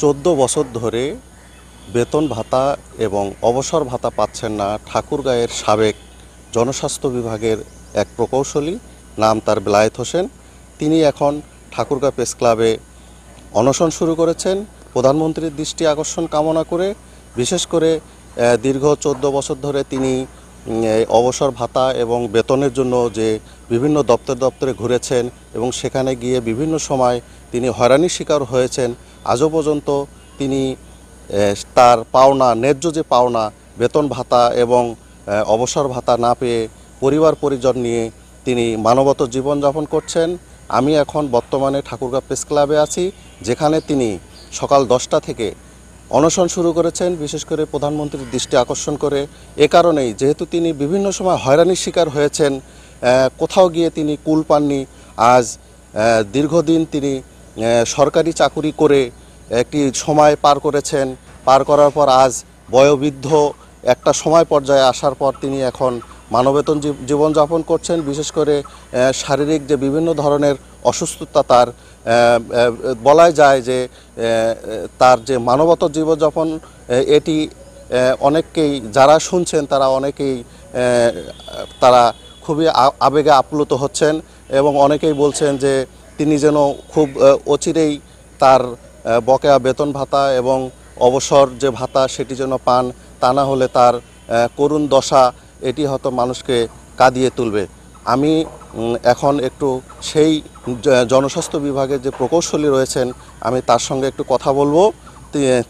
14 বছর ধরে বেতন ভাতা এবং অবসর ভাতা পাচ্ছেন না ঠাকুরগাঁয়ের সাবেক জনস্বাস্থ্য বিভাগের এক প্রকৌশলী, নাম তার বেলায়েত হোসেন। তিনি এখন ঠাকুরগাঁ প্রেস ক্লাবে অনশন শুরু করেছেন প্রধানমন্ত্রীর দৃষ্টি আকর্ষণ কামনা করে। বিশেষ করে দীর্ঘ 14 বছর ধরে তিনি অবসর ভাতা এবং বেতনের জন্য যে বিভিন্ন দপ্তরে ঘুরেছেন এবং সেখানে গিয়ে বিভিন্ন সময় তিনি হয়রানির শিকার হয়েছেন। আজও পর্যন্ত তিনি তার পাওনা, ন্যায্য যে পাওনা বেতন ভাতা এবং অবসর ভাতা না পেয়ে পরিবার পরিজন নিয়ে তিনি মানবত জীবনযাপন করছেন। আমি এখন বর্তমানে ঠাকুরগাঁ প্রেস ক্লাবে আছি, যেখানে তিনি সকাল 10টা থেকে অনশন শুরু করেছেন, বিশেষ করে প্রধানমন্ত্রীর দৃষ্টি আকর্ষণ করে। এ কারণেই, যেহেতু তিনি বিভিন্ন সময় হয়রানির শিকার হয়েছেন, কোথাও গিয়ে তিনি কুল পাননি। আজ দীর্ঘদিন তিনি সরকারি চাকুরি করে একটি সময় পার করেছেন। পার করার পর আজ বয়োবৃদ্ধ একটা সময় পর্যায়ে আসার পর তিনি এখন মানবেতন জীবনযাপন করছেন। বিশেষ করে শারীরিক যে বিভিন্ন ধরনের অসুস্থতা তার, বলাই যায় যে তার যে মানবত জীবনযাপন, এটি অনেককেই, যারা শুনছেন তারা অনেকেই তারা খুবই আবেগে আপ্লুত হচ্ছেন এবং অনেকেই বলছেন যে তিনি যেন খুব অচিরেই তার বকেয়া বেতন ভাতা এবং অবসর যে ভাতা সেটি যেন পান, তা না হলে তার করুণ দশা এটি হয়তো মানুষকে কাঁদিয়ে তুলবে। আমি এখন একটু সেই জনস্বাস্থ্য বিভাগের যে প্রকৌশলী রয়েছেন, আমি তার সঙ্গে একটু কথা বলবো।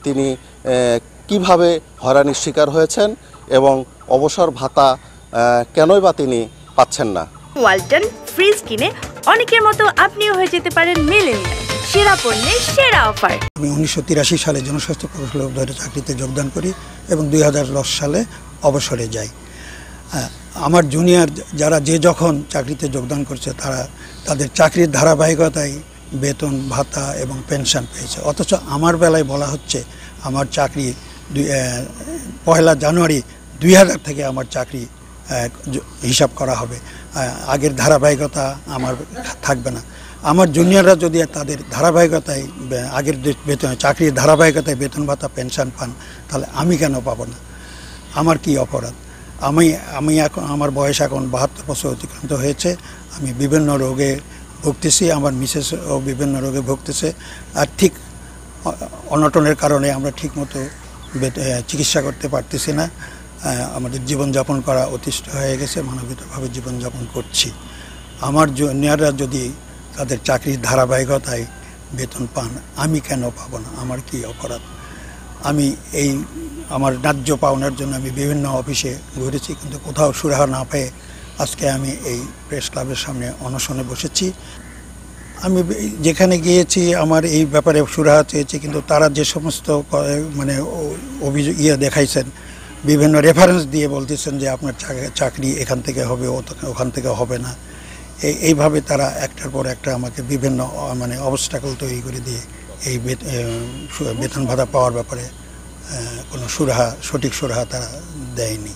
তিনি কিভাবে হয়রানির শিকার হয়েছেন এবং অবসর ভাতা কেনই বা তিনি পাচ্ছেন না। ওয়ালটন ফ্রিজ কিনে অনেকের মতো আপনিও হয়ে যেতে পারেন মিলেনিয়াল। সেরা পণ্যের সেরা অফার। আমি 1983 সালে জনস্বাস্থ্য প্রকৌশলী অধিদপ্তরে চাকরিতে যোগদান করি এবং 2010 সালে অবসরে যাই। আমার জুনিয়র যারা যখন চাকরিতে যোগদান করছে, তাদের চাকরির ধারাবাহিকতায় বেতন ভাতা এবং পেনশন পেয়েছে। অথচ আমার বেলায় বলা হচ্ছে আমার চাকরি 1 জানুয়ারি 2000 থেকে আমার চাকরি হিসাব করা হবে, আগের ধারাবাহিকতা আমার থাকবে না। আমার জুনিয়ররা যদি তাদের ধারাবাহিকতায় আগের বেতন, চাকরির ধারাবাহিকতায় বেতন ভাতা পেনশন পান, তাহলে আমি কেন পাবো না? আমার কি অপরাধ? আমি এখন, আমার বয়স এখন 72 বছর অতিক্রান্ত হয়েছে। আমি বিভিন্ন রোগে ভুগতেছি, আমার মিসেসও বিভিন্ন রোগে ভুগতেছে। আর্থিক অনটনের কারণে আমরা ঠিকমতো চিকিৎসা করতে পারতেছি না। আমাদের জীবনযাপন করা অতিষ্ঠ হয়ে গেছে, মানবিকভাবে জীবনযাপন করছি। আমার জুনিয়ররা যদি তাদের চাকরির ধারাবাহিকতায় বেতন পান, আমি কেন পাবো না? আমার কি অপরাধ? আমি আমার ন্যায্য পাওনার জন্য আমি বিভিন্ন অফিসে ঘুরেছি, কিন্তু কোথাও সুরাহা না পেয়ে আজকে আমি এই প্রেস ক্লাবের সামনে অনশনে বসেছি। আমি যেখানে গিয়েছি আমার এই ব্যাপারে সুরাহা চেয়েছি, কিন্তু তারা যে সমস্ত মানে অভিযোগ দেখাইছেন, বিভিন্ন রেফারেন্স দিয়ে বলতেছেন যে আপনার চাকরি এখান থেকে হবে, ওখান থেকে হবে না। এইভাবে তারা একটার পর একটা আমাকে বিভিন্ন মানে অবস্টাকল তৈরি করে দিয়ে এই বেতন ভাতা পাওয়ার ব্যাপারে কোনো সঠিক সুরাহা তারা দেয়নি।